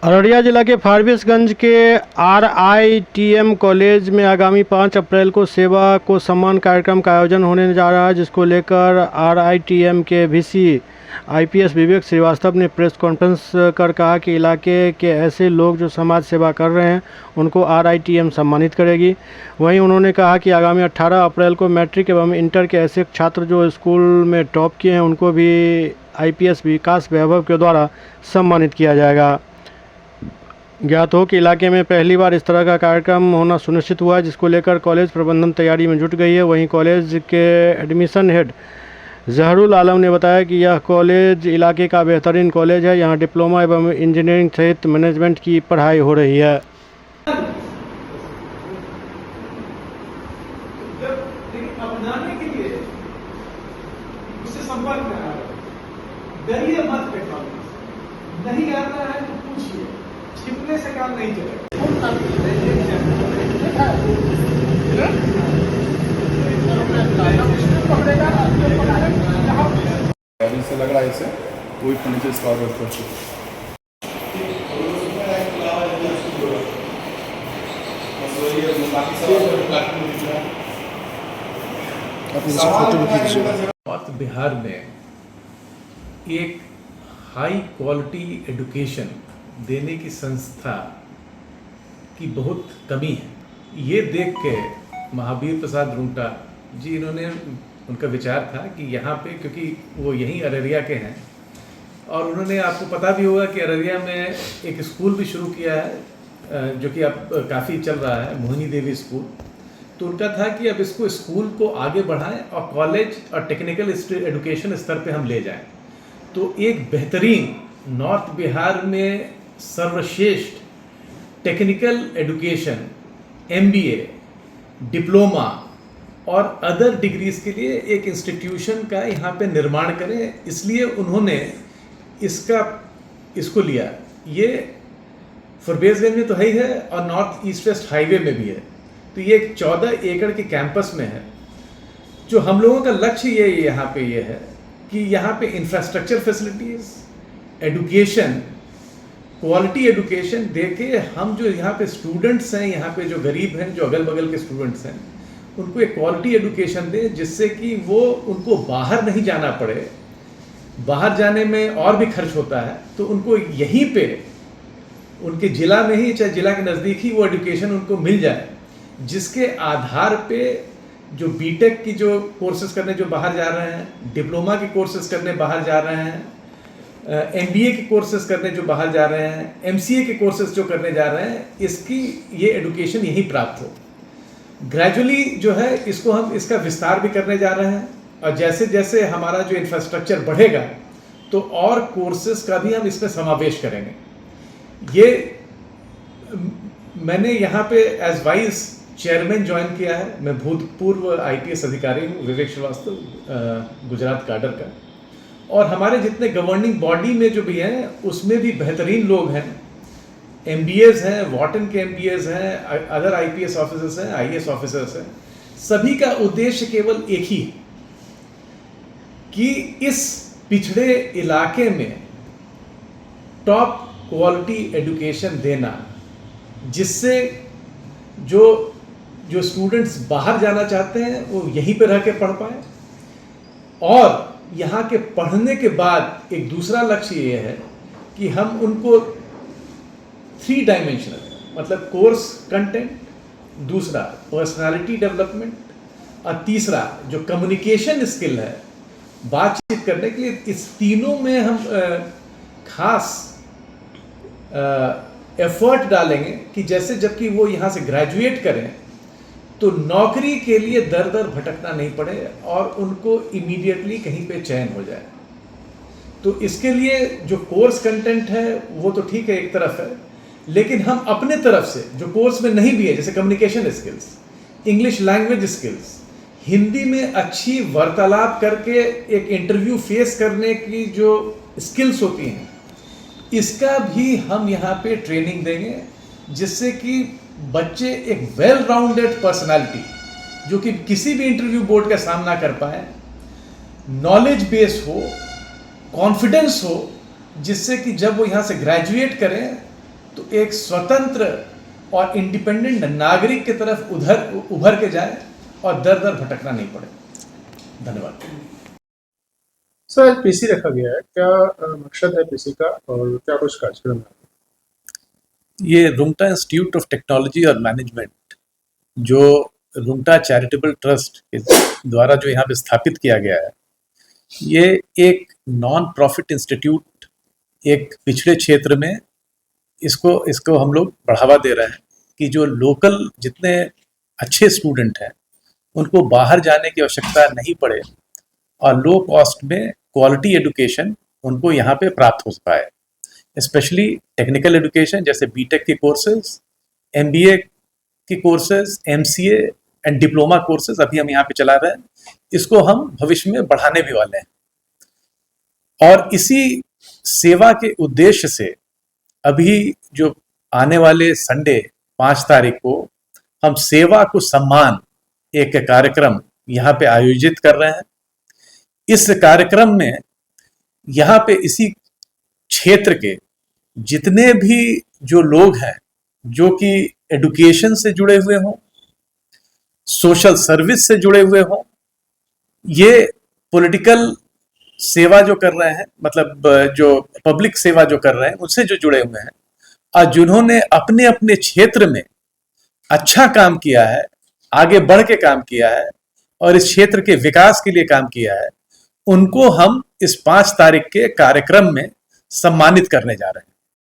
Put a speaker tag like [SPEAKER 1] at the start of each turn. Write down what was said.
[SPEAKER 1] अररिया जिला के फारबिसगंज के RITM कॉलेज में आगामी 5 अप्रैल को सेवा को सम्मान कार्यक्रम का आयोजन होने जा रहा है, जिसको लेकर RITM के VC IPS विवेक श्रीवास्तव ने प्रेस कॉन्फ्रेंस कर कहा कि इलाके के ऐसे लोग जो समाज सेवा कर रहे हैं उनको RITM सम्मानित करेगी। वहीं उन्होंने कहा कि आगामी 18 अप्रैल को मैट्रिक एवं इंटर के ऐसे छात्र जो स्कूल में टॉप किए हैं उनको भी IPS विकास वैभव के द्वारा सम्मानित किया जाएगा। ज्ञात हो कि इलाके में पहली बार इस तरह का कार्यक्रम होना सुनिश्चित हुआ है, जिसको लेकर कॉलेज प्रबंधन तैयारी में जुट गई है। वहीं कॉलेज के एडमिशन हेड जहरुल आलम ने बताया कि यह कॉलेज इलाके का बेहतरीन कॉलेज है। यहाँ डिप्लोमा एवं इंजीनियरिंग सहित मैनेजमेंट की पढ़ाई हो रही है।
[SPEAKER 2] अपनाने के लिए उससे संपर्क करा, डरिए मत, टेक्नोलॉजी नहीं आता है तो पूछिए, छिपने से काम नहीं चलेगा।
[SPEAKER 3] से लग रहा है इसे कोई फर्नीचर स्टॉक है।
[SPEAKER 4] नॉर्थ बिहार में एक हाई क्वालिटी एजुकेशन देने की संस्था की बहुत कमी है। ये देख के महावीर प्रसाद रुंगटा जी, इन्होंने उनका विचार था कि यहाँ पे, क्योंकि वो यहीं अररिया के हैं और उन्होंने, आपको पता भी होगा कि अररिया में एक स्कूल भी शुरू किया है जो कि अब काफ़ी चल रहा है, मोहिनी देवी स्कूल। तो उनका था कि अब इसको स्कूल को आगे बढ़ाएं और कॉलेज और टेक्निकल एजुकेशन स्तर पे हम ले जाएं। तो एक बेहतरीन नॉर्थ बिहार में सर्वश्रेष्ठ टेक्निकल एजुकेशन, MBA, डिप्लोमा और अदर डिग्रीज के लिए एक इंस्टीट्यूशन का यहाँ पे निर्माण करें, इसलिए उन्होंने इसको लिया। ये फॉरबिसगंज में तो है ही है और नॉर्थ ईस्ट वेस्ट हाईवे में भी है। तो ये एक 14 एकड़ के कैंपस में है। जो हम लोगों का लक्ष्य ये यहाँ पे ये है कि यहाँ पे infrastructure facilities, education, quality education देके हम जो यहाँ पे स्टूडेंट्स हैं, यहाँ पे जो गरीब हैं, जो अगल बगल के स्टूडेंट्स हैं, उनको एक क्वालिटी एजुकेशन दें, जिससे कि वो उनको बाहर नहीं जाना पड़े। बाहर जाने में और भी खर्च होता है, तो उनको यहीं पे उनके ज़िला में ही, चाहे ज़िला के नज़दीक ही, वो एजुकेशन उनको मिल जाए, जिसके आधार पे जो बीटेक की जो कोर्सेज करने जो बाहर जा रहे हैं, डिप्लोमा के कोर्सेज करने बाहर जा रहे हैं, MBA के कोर्सेज करने जो बाहर जा रहे हैं, MCA के कोर्सेज जो करने जा रहे हैं, इसकी ये एजुकेशन यहीं प्राप्त हो। ग्रेजुअली जो है इसको हम इसका विस्तार भी करने जा रहे हैं और जैसे जैसे हमारा जो इंफ्रास्ट्रक्चर बढ़ेगा तो और कोर्सेज का भी हम इसमें समावेश करेंगे। ये मैंने यहाँ पे एज वाइस चेयरमैन ज्वाइन किया है। मैं भूतपूर्व IPS अधिकारी हूँ, विवेक श्रीवास्तव, गुजरात काडर का। और हमारे जितने गवर्निंग बॉडी में जो भी हैं उसमें भी बेहतरीन लोग हैं, MBAs हैं, वॉटन के MBAs हैं, अदर IPS ऑफिसर्स हैं, IAS ऑफिसर्स हैं। सभी का उद्देश्य केवल एक ही है कि इस पिछड़े इलाके में टॉप क्वालिटी एजुकेशन देना, जिससे जो स्टूडेंट्स बाहर जाना चाहते हैं वो यहीं पे रह के पढ़ पाए। और यहाँ के पढ़ने के बाद एक दूसरा लक्ष्य ये है कि हम उनको 3 डायमेंशनल, मतलब कोर्स कंटेंट, दूसरा पर्सनालिटी डेवलपमेंट और तीसरा जो कम्युनिकेशन स्किल है, बातचीत करने के लिए, इस तीनों में हम खास एफर्ट डालेंगे कि जैसे जबकि वो यहाँ से ग्रेजुएट करें तो नौकरी के लिए दर दर भटकना नहीं पड़े और उनको इमीडिएटली कहीं पे चयन हो जाए। तो इसके लिए जो कोर्स कंटेंट है वो तो ठीक है, एक तरफ है, लेकिन हम अपने तरफ से जो कोर्स में नहीं भी है, जैसे communication skills, English language skills, Hindi में अच्छी वार्तालाप करके एक इंटरव्यू फेस करने की जो स्किल्स होती हैं, इसका भी हम यहाँ पे ट्रेनिंग देंगे, जिससे कि बच्चे एक वेल राउंडेड पर्सनालिटी, जो कि किसी भी इंटरव्यू बोर्ड का सामना कर पाए, नॉलेज बेस हो, कॉन्फिडेंस हो, जिससे कि जब वो यहाँ से ग्रेजुएट करें तो एक स्वतंत्र और इंडिपेंडेंट नागरिक की तरफ उभर के जाए और दर दर भटकना नहीं पड़े। धन्यवाद।
[SPEAKER 5] सर, आज पीसी रखा गया है, क्या मकसद है पीसी का और क्या कुछ कार्यक्रम है?
[SPEAKER 6] ये रुंगटा इंस्टीट्यूट ऑफ टेक्नोलॉजी और मैनेजमेंट जो रुंगटा चैरिटेबल ट्रस्ट के द्वारा जो यहाँ पे स्थापित किया गया है, ये एक नॉन प्रॉफिट इंस्टीट्यूट, एक पिछड़े क्षेत्र में इसको हम लोग बढ़ावा दे रहे हैं कि जो लोकल जितने अच्छे स्टूडेंट हैं उनको बाहर जाने की आवश्यकता नहीं पड़े और लो कॉस्ट में क्वालिटी एजुकेशन उनको यहाँ पे प्राप्त हो पाए। स्पेशली टेक्निकल एजुकेशन जैसे बीटेक के कोर्सेज, एमबीए के courses, MCA and diploma courses अभी हम यहाँ पे चला रहे हैं। इसको हम भविष्य में बढ़ाने भी वाले हैं और इसी सेवा के उद्देश्य से अभी जो आने वाले संडे 5 तारीख को हम सेवा को सम्मान एक कार्यक्रम यहाँ पे आयोजित कर रहे हैं। इस कार्यक्रम में यहाँ पे इसी क्षेत्र के जितने भी जो लोग हैं जो कि एजुकेशन से जुड़े हुए हों, सोशल सर्विस से जुड़े हुए हों, ये पॉलिटिकल सेवा जो कर रहे हैं, मतलब जो पब्लिक सेवा जो कर रहे हैं उनसे जो जुड़े हुए हैं और जिन्होंने अपने अपने क्षेत्र में अच्छा काम किया है, आगे बढ़ के काम किया है और इस क्षेत्र के विकास के लिए काम किया है, उनको हम इस 5 तारीख के कार्यक्रम में सम्मानित करने जा रहे हैं।